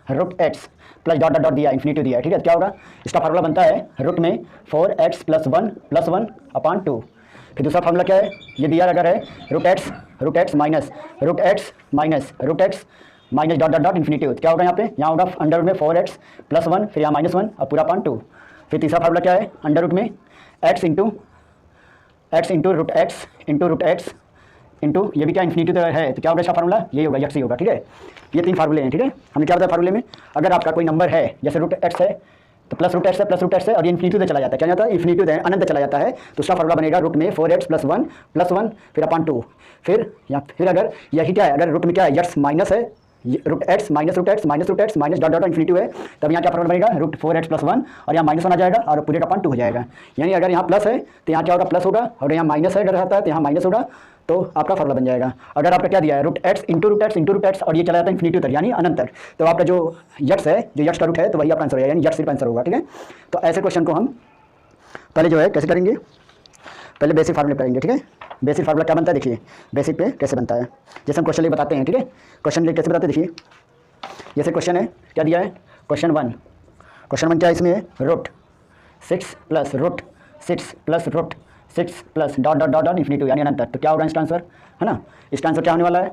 [SPEAKER 1] dot dot dot दिया इन्फिनिटी दिया है, ठीक है, क्या होगा इसका फार्मूला बनता है रूट में 4x + 1 + 1/2, फिर दूसरा फार्मूला क्या है, ये दिया अगर है root x minus dot dot dot infinity, क्या होगा यहाँ होगा अंडर रूट में 4x + 1 फिर यहाँ -1 और पूरा अपॉन 2, फिर तीसरा फार्मूला क्या है अंडर रूट में x into root x into ये भी क्या इन्फिनिटी तो है, तो क्या होगा इसका फार्मूला ये होगा यक्स ही होगा, ठीक है। ये 3 फार्मूले हैं, ठीक है। हमने क्या बताया फार्मूले में, अगर आपका कोई नंबर है जैसे रूट एक्स है तो प्लस रूट एक्स है और ये इन्फिनिटी से चला जाता है, क्या जाता है इन्फिनिटी से अनंत चला जाता है, तो उसका फार्मूला बनेगा रूट में 4x + 1 फिर अपॉन 2, फिर अगर यही क्या है, अगर रूट में क्या है यक्स माइनस है root x minus dot dot infinity है, तब यहाँ क्या फार्मूला बनेगा रूट 4x + 1 और यहाँ -1 आ जाएगा और पूरे का अपॉन 2 हो जाएगा, यानी अगर यहाँ प्लस है तो यहाँ क्या होगा प्लस होगा और यहाँ माइनस है अगर रहता है तो यहाँ माइनस होगा, तो आपका फार्मूला बन जाएगा। अगर आपका क्या दिया है root x into root x और ये चला जाता है इन्फिनिटी तक यानी अनंत तक, तो आपका जो यक्स है जो यक्स का रूट है तो वही आपका आंसर होगा, यानी यक्स सिर्फ आंसर होगा, ठीक है। तो ऐसे क्वेश्चन को हम पहले जो है कैसे करेंगे, पहले बेसिक फार्मूले करेंगे, ठीक है। बेसिक फार्मूला क्या बनता है, देखिए बेसिक पे कैसे बनता है, जैसे हम क्वेश्चन ले बताते हैं, ठीक है। क्वेश्चन ले कैसे बताते हैं, देखिए जैसे क्वेश्चन है क्या दिया है, क्वेश्चन वन क्या है, इसमें root 6 plus dot dot dot dot infinity यानी अनंत, तो क्या होगा इसका आंसर, है ना। इसका आंसर क्या होने वाला है,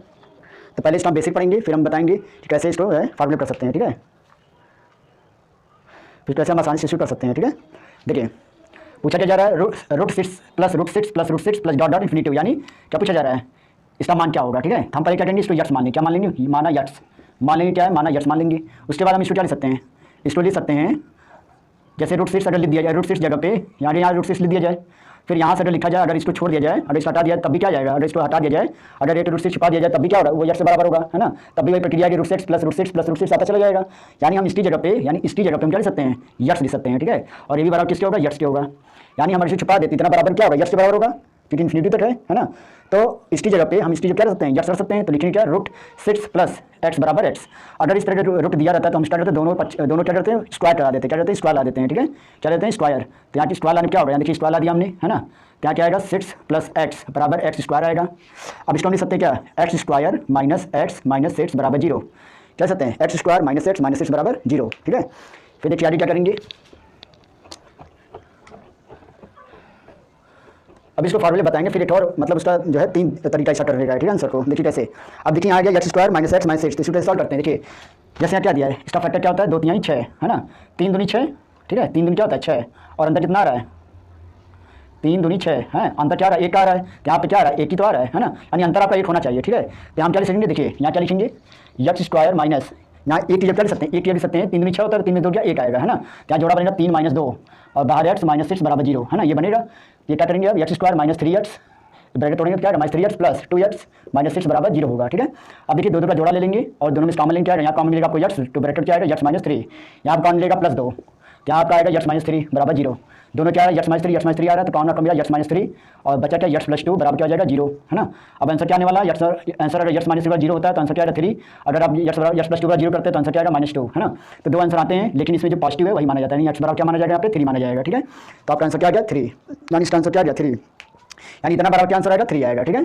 [SPEAKER 1] तो पहले इसका हम बेसिक पढ़ेंगे फिर हम बताएंगे कि कैसे इसको फार्मूले कर सकते हैं, ठीक है, फिर कैसे हम आसानी से शुरू कर सकते हैं, ठीक है। देखिए पूछा क्या जा रहा है root 6 plus dot dot infinity, यानी क्या पूछा जा रहा है इसका मान क्या होगा, ठीक है। हम पहले क्या करेंगे इसको यक्स मान लेंगे, क्या मान लेंगे, माना यक्स मान लेंगे, क्या है माना यक्स मान लेंगे, उसके बाद हम इसको क्या ले सकते हैं इसको लिख सकते हैं जैसे √6 अगर लिख दिया जाए √6 जगह पे, यानी यहाँ √6 लिख दिया जाए, फिर यहाँ से अगर लिखा जाए, अगर इसको छोड़ दिया जाए, अगर इसको हटा दिया तब भी क्या जाएगा, अगर इसको हटा दिया जाए, अगर एक √6 छिपा दिया जाए तब भी क्या होगा, वो x से बराबर होगा, है ना। तब भी वही प्रक्रिया की √6 प्लस √6 प्लस √6 आता चला जाएगा। यानी हम इसकी जगह पे, यानी इसकी जगह पे हम क्या लिख सकते हैं, x लिख सकते हैं, ठीक है। और ये भी बराबर किसके होगा, x के होगा। यानी हम इसे छुपा देते इतना बराबर क्या होगा, x के बराबर होगा, क्योंकि इन्फिनिटी तक है ना। तो इसकी जगह पे हम इसकी जो क्या कर सकते हैं, x रख सकते हैं। तो लिखेंगे क्या, √6 प्लस x बराबर x। अगर इस तरह का रूट दिया रहता है तो हम स्टार्ट करते हैं दोनों क्या करते हैं, स्क्वायर करा देते हैं, क्या करते हैं, स्क्वायर ला देते हैं, ठीक है। क्या लेते हैं, स्क्वायर। तो यहाँ की स्क्वायर लाने क्या होगा, यहाँ देखिए स्क्वायर ला दिया हमने, है ना। क्या क्या आएगा, 6 प्लस x बराबर x स्क्वायर आएगा। अब इसको हम लिख सकते हैं क्या, x square minus x minus 6 बराबर 0। क्या सकते हैं, x square minus x minus 6 बराबर 0, ठीक है। फिर देखिए आगे क्या करेंगे, अब इसको फार्मूले बताएंगे, फिर एक और मतलब उसका जो है 3 तरीका स्टार्ट करने का, ठीक है, आंसर को देखिए कैसे। अब देखिए आ गया x square minus x minus 6, तो इसको सॉल्व करते हैं। देखिए जैसे यहाँ क्या दिया है, इसका फैक्टर क्या होता है, 2 3 6, है ना। 3 दूनी 6, ठीक है, 3 दूनी क्या होता है 6, और अंदर कितना आ रहा है, 3 दूनी 6 है, अंदर क्या आ रहा है, 1 आ रहा है। यहाँ पे क्या आ रहा है, 1 ही तो आ रहा है ना। यानी अंतर आपका 1 होना चाहिए, ठीक है। तो यहाँ क्या लिखेंगे, देखिए यहाँ क्या लिखेंगे, x स्क्वायर माइनस, यहाँ 1 की जगह क्या लिख सकते हैं, 1 की लिख सकते हैं, 3 दूनी 6 होता है, 3 में 2 क्या 1 आएगा, है ना। यहाँ जोड़ा बनेगा 3 माइनस 2 और बाहर x माइनस 6 बराबर 0, है ना, ये बनेगा। ये क्या करेंगे अब, x square minus 3x, bracket तोड़ेंगे तो क्या है, minus 3x plus 2x minus 6 बराबर 0 होगा, ठीक है। अब देखिए 2 का जोड़ा ले लेंगे और दोनों में कॉमन लेंगे, क्या है, यहाँ कॉमन मिलेगा आपको x, तो ब्रैकेट क्या आएगा, x माइनस 3, यहाँ कॉमन मिलेगा प्लस 2, यहाँ आपका आएगा x माइनस 3 बराबर 0। दोनों क्या है, x माइनस 3 आ रहा है, तो कॉमन आपका मिला x माइनस 3 और बचा क्या, x प्लस 2 बराबर क्या हो जाएगा 0, है ना। अब आंसर क्या आने वाला है, आंसर अगर x माइनस 3 0 होता है तो आंसर क्या आएगा 3, अगर आप x प्लस 2 का 0 करते हैं तो आंसर क्या आएगा -2, है ना। तो 2 आंसर आते हैं, लेकिन इसमें जो पॉजिटिव है वही माना जाता है, नहीं x बराबर क्या माना जाएगा, यहाँ पे 3 माना जाएगा, ठीक है। तो आपका आंसर क्या आ गया 3, यानी इसका आंसर क्या आ गया 3, यानी इतना बराबर क्या आंसर आएगा 3 आएगा, ठीक है।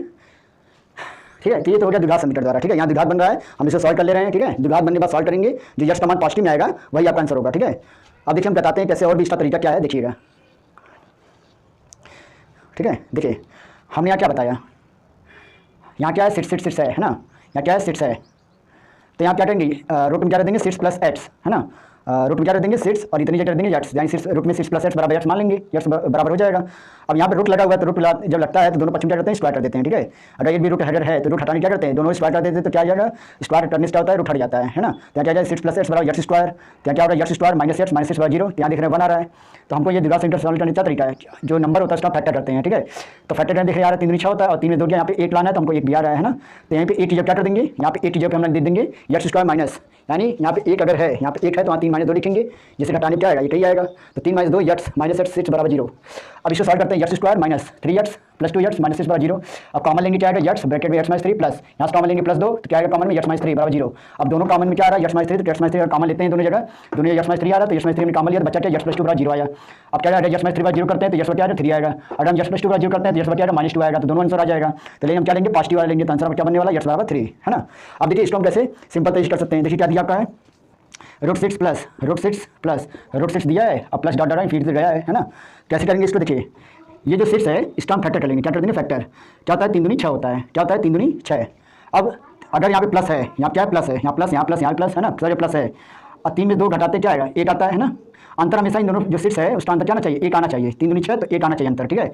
[SPEAKER 1] ठीक है, तो ये तो हो गया द्विघात समीकरण द्वारा, ठीक है। यहाँ द्विघात बन रहा है, हम इसे सॉल्व कर ले रहे हैं, ठीक है। द्विघात बनने के बाद सॉल्व करेंगे, जो यश का मान पॉजिटिव में आएगा वही आपका आंसर होगा, ठीक है। अब देखिए हम बताते हैं कैसे, और भी इसका तरीका क्या है, देखिएगा, ठीक है। देखिए हमने यहाँ क्या बताया, यहाँ क्या है, 6 है ना, यहाँ क्या है 6 है, तो यहाँ क्या करेंगे, रूट में क्या रख देंगे 6 प्लस x, है ना। रूट में क्या रख देंगे 6 और इतनी जगह रख देंगे x, यानी 6 रूट में 6 प्लस x बराबर x मान लेंगे, x बराबर हो जाएगा। अब यहाँ पे रूट लगा हुआ है तो रूट जब लगता है तो दोनों पक्ष क्या करते हैं, स्क्वायर कर देते हैं, ठीक है। अगर एक भी रूट हेडर है तो रूट हटाने क्या करते हैं, दोनों स्क्वायर कर देते हैं, तो क्या जाएगा, स्क्वायर करने से क्या होता है, रूट हट जाता है ना। तो क्या जाएगा 6 प्लस x बराबर x स्क्वायर, तो क्या होगा x square minus x minus 6 बराबर 0, यहाँ दिख रहे 1 आ रहा है। तो हमको ये द्विघात समीकरण सॉल्व करने का तरीका है, जो नंबर होता है उसका फैक्टर करते हैं, ठीक है। तो फैक्टर करने दिख रहा है 3 दूनी 6 होता है और 3 में 2 यहाँ पे 1 लाना है, तो हमको 1 भी आ रहा है ना। तो यहाँ पे 1 की जगह क्या कर देंगे, यहाँ पे 1 की जगह हम दे देंगे x स्क्वायर माइनस, यानी यहाँ पे 1 अगर है, यहाँ पे 1 है तो वहाँ 3 माइनस 2 लिखेंगे, जिसे घटाने क्या आएगा, ये कहीं आएगा, तो 3 माइनस 2 x माइनस 6 बराबर 0। अब इसको सॉल्व करते हैं, x square minus 3x plus 2x minus 6 बराबर 0। अब कॉमन लेंगे क्या आएगा, x ब्रैकेट में x माइनस 3 प्लस, यहाँ से कॉमन लेंगे प्लस 2, तो क्या आएगा कॉमन में x माइनस 3 बराबर 0। अब दोनों कॉमन में क्या आ रहा है, x माइनस 3, तो x माइनस 3 कॉमन लेते हैं दोनों जगह, दोनों x माइनस 3 आ रहा है, तो x माइनस 3 में कॉमन लिया तो बच्चा क्या x प्लस 2 बराबर 0 आया। अब क्या आएगा, x माइनस 3 बराबर 0 करते हैं तो x क्या आएगा 3 आएगा, अगर हम x प्लस 2 बराबर 0 करते हैं तो x क्या आएगा -2 आएगा, तो दोनों आंसर आ जाएगा। तो लेकिन हम क्या लेंगे, पॉजिटिव वाला लेंगे, तो आंसर क्या बनने वाला है, x बराबर 3, है ना। अब देखिए इसको हम कैसे सिंपल तरीके कर सकते हैं, देखिए क्या दिया आपका है, √6 प्लस √6 दिया है, अब प्लस डॉट डॉट फिर से गया है ना। कैसे करेंगे इसको, देखिए ये जो 6 है इसका हम फैक्टर कर लेंगे, क्या कर देंगे फैक्टर, क्या होता है 3 दूनी 6 होता है, क्या होता है 3 दूनी 6। अब अगर यहाँ पे प्लस है, यहाँ क्या है प्लस है, यहाँ प्लस यहाँ प्लस यहाँ प्लस, है ना, सारे प्लस है, और 3 में 2 घटाते क्या आएगा, 1 आता है ना। अंतर हमेशा इन दोनों जो 6 है उसका अंतर क्या आना चाहिए, 1 आना चाहिए, 3 दूनी 6 तो 1 आना चाहिए अंतर, ठीक है।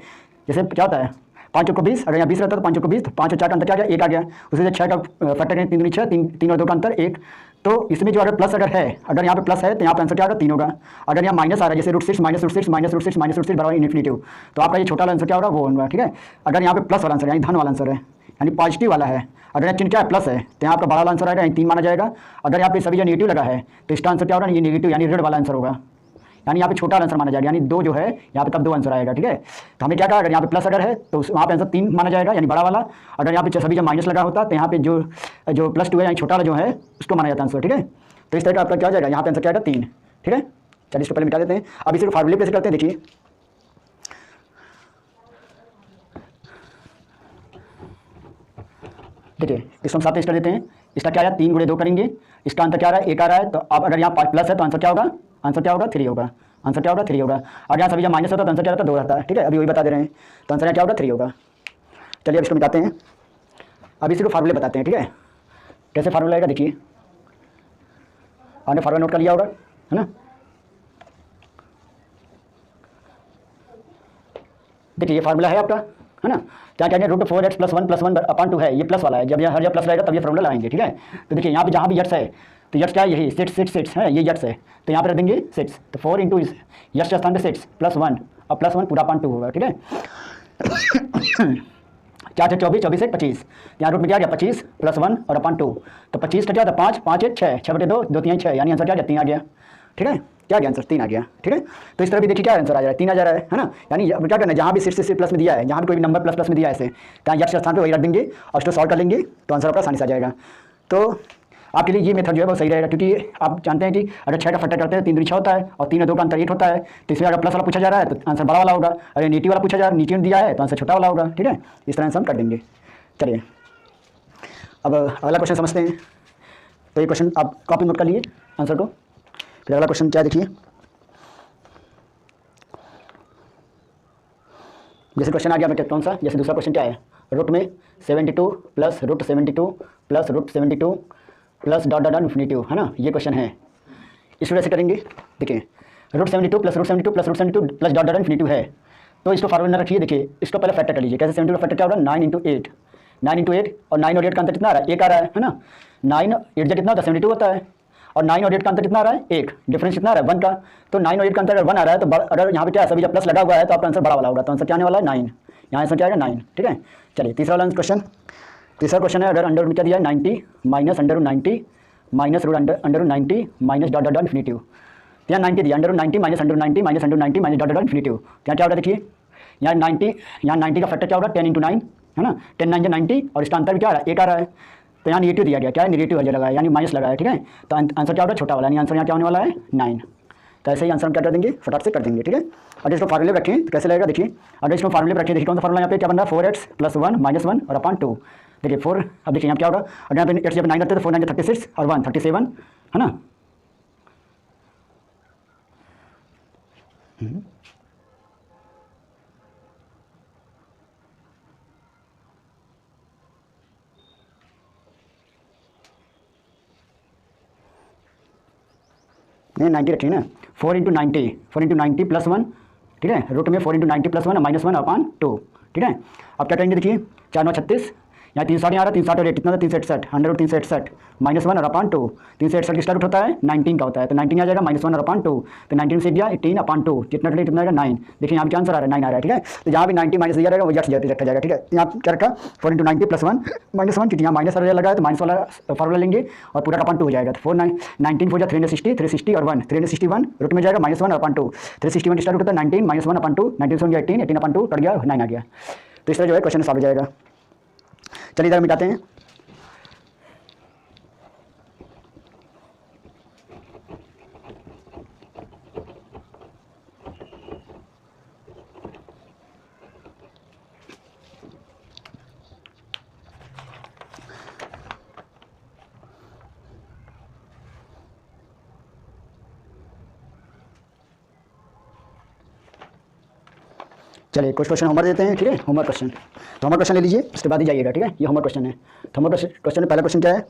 [SPEAKER 1] जैसे क्या होता है 5 को 20, अगर यहाँ 20 रहता है तो 5 को 20, तो 5 और 4 का अंतर क्या आ गया, 1 आ गया। उसी से 6 का फैक्टर करें, 3 दूनी 6, 3 और 2 का अंतर 1। तो इसमें जो अगर प्लस अगर है, अगर यहाँ पे प्लस है तो यहाँ पे आंसर क्या होगा 3 होगा। अगर यहाँ माइनस आ रहा है, जैसे √6 माइनस √6 माइनस √6 माइनस √6 बराबर इन्फिनिटिव, तो आपका ये छोटा वाला आंसर क्या होगा, वो होगा, ठीक है। अगर यहाँ पे प्लस वाला आंसर यानी धन वाला आंसर है, यानी पॉजिटिव वाला है, अगर यहाँ चिन्ह क्या है प्लस है, तो यहाँ आपका बड़ा वाला आंसर आएगा, यानी 3 माना जाएगा। अगर यहाँ पे सभी जो नेगेटिव लगा है तो इसका आंसर क्या होगा, ये नेगेटिव यानी ऋण वाला आंसर होगा, यानी यहाँ पे छोटा आंसर माना जाएगा, यानी 2 जो है यहाँ पे तब 2 आंसर आएगा, ठीक है। तो हमने क्या कहा, अगर यहाँ पे प्लस अगर है तो वहाँ पे आंसर 3 माना जाएगा, यानी बड़ा वाला। अगर यहाँ पे सभी जब माइनस लगा होता तो यहाँ पे जो +2 है यानी छोटा वाला जो है उसको माना जाता है आंसर, ठीक है। तो इस तरह का आपका क्या हो जाएगा, यहाँ पे आंसर क्या आएगा 3, ठीक है। चलिए इसको पहले मिटा देते हैं। अब इसे फार्मूले कैसे करते हैं, देखिए इसको हम साथ में कर देते हैं। इसका क्या आया 3 × 2 करेंगे, इसका आंसर क्या आ रहा है 1 आ रहा है। तो अब अगर यहाँ प्लस है तो आंसर क्या होगा, आंसर क्या होगा 3 होगा, आंसर क्या होगा 3 होगा। और यहाँ सभी जब माइनस होता है तो आंसर क्या रहता है 2 रहता है, ठीक है। अभी वही बता दे रहे हैं, तो आंसर क्या होगा 3 होगा। चलिए अब इसको मिटाते हैं। अब इसी को फार्मूले बताते हैं, ठीक है। कैसे फार्मूला आएगा, देखिए आपने फार्मूला नोट कर लिया होगा, है ना। देखिए ये फार्मूला है आपका, है ना। क्या कहेंगे, √4x + 1 + 1/2 है, ये प्लस वाला है, जब यहाँ हर जगह प्लस रहेगा तब ये फार्मूला लाएंगे, ठीक है। तो देखिए यहाँ पे जहाँ भी x है तो यट्स क्या है, यही सिट्स है, ये यट्स है, तो यहाँ पर रख देंगे सिट्स, तो 4 इंटू यट्स के स्थान पे सिट्स +1 और +1 पूरा अपान 2 होगा, ठीक है। 4 6 24, 24 1 25, यहाँ रूट में क्या आ गया 25 +1 और अपान 2, तो 25 कट गया, 5 5 1 6, 6/2, 2 3 6, यानी आंसर क्या आ गया 3 आ गया, ठीक है। क्या गया आंसर 3 आ गया, ठीक है। तो इस तरह भी देखिए क्या आंसर आ जा रहा है, 3 आ जा रहा है ना। यानी क्या करना है, जहाँ भी सिर्फ प्लस में दिया है, जहाँ भी कोई भी नंबर प्लस में दिया है ऐसे, तो यट्स के स्थान पे वही रख देंगे और उसको सॉल्व कर लेंगे तो आंसर आपका आसानी से आ जाएगा। तो आपके लिए ये मेथड जो है वो सही रहेगा, क्योंकि आप जानते हैं कि अगर 6 का फैक्टर करते हैं 3 दूनी 6 होता है और 3 और 2 का अंतर 8 होता है, तो इसमें अगर प्लस वाला पूछा जा रहा है तो आंसर बड़ा वाला होगा, अगर नेगेटिव वाला पूछा जा रहा है, नीचे दिया है तो आंसर छोटा वाला होगा, ठीक है। इस तरह से हम कर देंगे। चलिए अब अगला क्वेश्चन समझते हैं। तो ये क्वेश्चन आप कॉपी नोट कर लिए आंसर को। फिर अगला क्वेश्चन क्या है देखिए, जैसे क्वेश्चन आ गया बेटे कौन सा, जैसे दूसरा क्वेश्चन क्या है, रूट में 72 plus root 72 plus root 72 plus dot dot infinitive, है ना, ये क्वेश्चन है। इस वजह से करेंगे, देखिए root 72 plus root 72 plus root 72 plus dot dot infinitive है, तो इसको फॉर्मूला रखिए। देखिए इसको पहले फैक्टर कर लीजिए, कैसे 72 का फैक्टर क्या होगा 9 इंटू 8, 9 इंटू 8, और 9 और 8 का अंतर कितना आ रहा है, 1 आ रहा है ना। 9 8 जब कितना होता है 72 होता है, और 9 और 8 का अंतर कितना आ रहा है 1, डिफरेंस कितना आ रहा है 1 का, तो 9 और 8 का अंतर अगर 1 आ रहा है तो अगर यहाँ पे क्या है सभी जब प्लस लगा हुआ है तो आपका आंसर बड़ा वाला होगा, तो आंसर क्या आने वाला है 9, यहाँ आंसर क्या आएगा 9, ठीक है। चलिए तीसरा वाला क्वेश्चन, तीसरा क्वेश्चन है अगर अंडर रूट क्या दिया है 90 minus under root 90 minus root under root 90 minus dot dot infinitive, यहाँ 90 दिया, under root 90 minus under root 90 minus under 90 minus dot dot infinitive, यहाँ क्या होगा देखिए, यहाँ 90 का फैक्टर क्या होगा 10 इंटू 9, है ना, 10 9 90, और इसका अंतर भी क्या आ रहा है 1 आ रहा है, तो यहाँ नेगेटिव दिया गया, क्या है नेगेटिव हजर लगा है, यानी माइनस लगा है, ठीक है। तो आंसर क्या होगा छोटा वाला, यानी आंसर यहाँ क्या होने वाला है 9। तो ऐसे ही आंसर हम क्या कर देंगे फटाक से कर देंगे, ठीक है। और इसको फार्मूले में रखें तो कैसे लगेगा देखिए, अगर इसको फार्मूले में रखें, देखिए कौन सा फार्मूला यहाँ पे क्या बन रहा है 4x + 1 - 1 और अपान 2, देखिए 4, अब देखिए यहाँ क्या होगा, और यहाँ पे 8 जब 9 रखते हैं तो 4 9 36 और 1 37, है ना। नहीं 90 रखिए ना, 4 इंटू 90 प्लस 1, ठीक है, रूट में 4 इंटू 90 प्लस 1 माइनस 1 अपान 2, ठीक है। अब क्या करेंगे देखिए 4 9 36, यहाँ 360 यहाँ आ रहा है, 360 और 8 कितना था 367, अंडर रूट 367 माइनस 1 और अपान 2, 367 किसका रूट होता है 19 का होता है, तो 19 आ जाएगा माइनस 1 और अपान 2, तो 19 से दिया 18 अपान 2, कितना कितना आएगा 9, देखिए यहाँ क्या आंसर आ रहा है 9 आ रहा है, ठीक है। तो जहाँ भी 90 माइनस दिया रहेगा वो यट्स रखा जाएगा, ठीक है। यहाँ क्या रखा 4 इंटू 90 प्लस 1 माइनस 1, क्योंकि यहाँ माइनस लगा है तो माइनस वाला फॉर्मूला लेंगे और पूरा अपान 2 हो जाएगा, तो 4 19 4 360 360 और 1 361 रूट में जाएगा माइनस 1 और अपान 2, 361 स्टार्ट होता है 19 माइनस 1 अपान 2, 19 से 18 18 अपान 2 कट गया 9 आ गया। तो इस तरह जो है क्वेश्चन सॉल्व हो जाएगा। चलिए इधर मिटाते हैं। चलिए कुछ क्वेश्चन होमवर्क देते हैं, ठीक है, होमवर्क क्वेश्चन। तो होमवर्क क्वेश्चन ले लीजिए, उसके बाद ही जाइएगा, ठीक है। ये होमवर्क क्वेश्चन है, तो होमवर्क क्वेश्चन में पहला क्वेश्चन क्या है,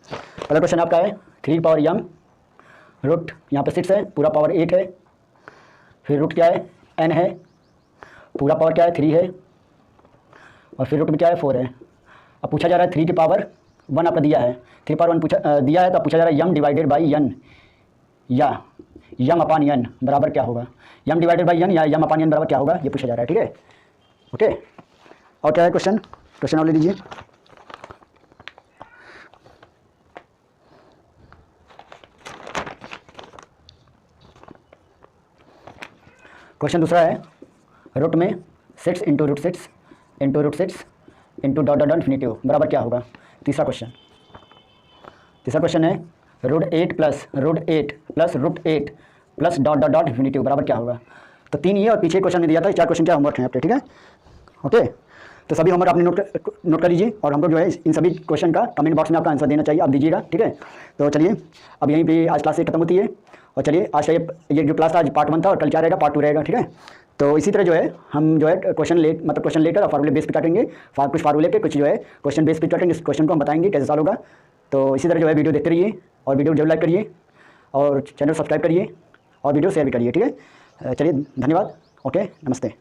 [SPEAKER 1] पहला क्वेश्चन आपका है 3 पावर यम, रूट यहाँ पे 6 है, पूरा पावर 8 है, फिर रूट क्या है n है, पूरा पावर क्या है 3 है, और फिर रूट में क्या है 4 है। अब पूछा जा रहा है 3 की पावर 1 आपका दिया है, 3 पावर 1 पूछा दिया है, तो पूछा जा रहा है यम डिवाइडेड बाई n या यम अपान n बराबर क्या होगा, यम डिवाइडेड बाई n या यम अपान n बराबर क्या होगा, ये पूछा जा रहा है, ठीक है। ओके, और क्या है क्वेश्चन, क्वेश्चन और ले लीजिए। क्वेश्चन दूसरा है रूट में 6 into root 6 into root 6 into dot dot infinitive बराबर क्या होगा। तीसरा क्वेश्चन है root 8 plus root 8 plus root 8 plus dot dot dot infinitive बराबर क्या होगा। तो 3 ये और पीछे क्वेश्चन में दिया था, 4 क्वेश्चन क्या होमवर्क है आपके, ठीक है। ओके, तो सभी होमवर्क आपने नोट कर लीजिए, और हम लोग जो है इन सभी क्वेश्चन का कमेंट बॉक्स में आपका आंसर देना चाहिए, आप दीजिएगा, ठीक है। तो चलिए अब यहीं पे आज क्लास खत्म होती है, और चलिए आज का ये जो क्लास था आज पार्ट 1 था, और कल क्या रहेगा पार्ट 2 रहेगा, ठीक है। तो इसी तरह जो है हम जो है क्वेश्चन लेकर और फार्मूले बेस पे काटेंगे, कुछ फार्मूले पे कुछ जो है क्वेश्चन बेस पे काटेंगे, इस क्वेश्चन को हम बताएंगे कैसे सॉल्व होगा। तो इसी तरह जो है वीडियो देखते रहिए, और वीडियो जरूर लाइक करिए, और चैनल सब्सक्राइब करिए, और वीडियो शेयर भी करिए, ठीक है। चलिए धन्यवाद, ओके, नमस्ते।